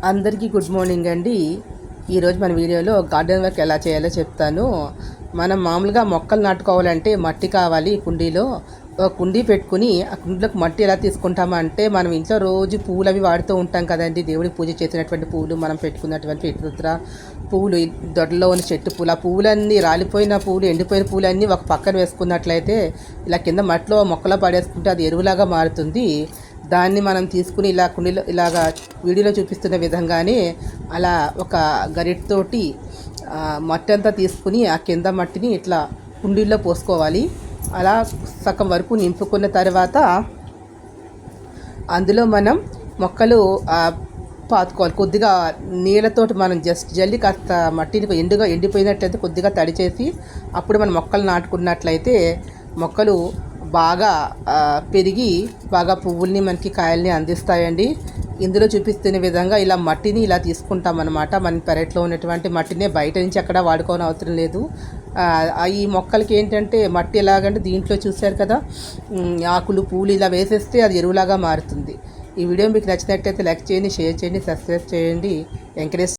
అందరికీ good morning అండి. ఈరోజు మన వీడియోలో గార్డెన్ వర్క్ ఎలా చేయాలో చెప్తాను. మనం మామూలుగా మొక్కలు నాటుకోవాలంటే మట్టి కావాలి. కుండీలో ఒక కుండీ పెట్టుకుని ఆ కుండీలోకి మట్టి ఎలా తీసుకుంటామంటే, మనం ఇంట్లో రోజు పూలు అవి వాడుతూ ఉంటాం కదండి. దేవుడికి పూజ చేసినటువంటి పూలు, మనం పెట్టుకున్నటువంటి ఇతర పూలు, దొడ్లో ఉన్న చెట్టు పూలు, ఆ పూలన్నీ రాలిపోయిన పూలు, ఎండిపోయిన పూలన్నీ ఒక పక్కన వేసుకున్నట్లయితే ఇలా కింద మట్టిలో మొక్కలో పడేసుకుంటే అది ఎరువులాగా మారుతుంది. దాన్ని మనం తీసుకుని ఇలా కుండీలో ఇలాగా వీడియోలో చూపిస్తున్న విధంగానే అలా ఒక గరిటతోటి మట్టి అంతా తీసుకుని ఆ కింద మట్టిని ఇట్లా కుండీల్లో పోసుకోవాలి. అలా సగం వరకు నింపుకున్న తర్వాత అందులో మనం మొక్కలు పాతుకోవాలి. కొద్దిగా నీళ్ళతోటి మనం జస్ట్ జల్లి కాస్త మట్టిని ఎండిపోయినట్లయితే కొద్దిగా తడి చేసి అప్పుడు మనం మొక్కలు నాటుకున్నట్లయితే మొక్కలు బాగా పెరిగి బాగా పువ్వుల్ని మనకి కాయల్ని అందిస్తాయండి. ఇందులో చూపిస్తున్న విధంగా ఇలా మట్టిని ఇలా తీసుకుంటాం అన్నమాట. మన పెరట్లో ఉన్నటువంటి మట్టినే బయట నుంచి ఎక్కడ వాడుకోని అవసరం లేదు. ఈ మొక్కలకి ఏంటంటే మట్టి ఎలాగంటే దీంట్లో చూశారు కదా, ఆకులు పూలు ఇలా వేసేస్తే అది ఎరువులాగా మారుతుంది. ఈ వీడియో మీకు నచ్చినట్లయితే లైక్ చేయండి, షేర్ చేయండి, సబ్స్క్రైబ్ చేయండి, ఎంకరేజ్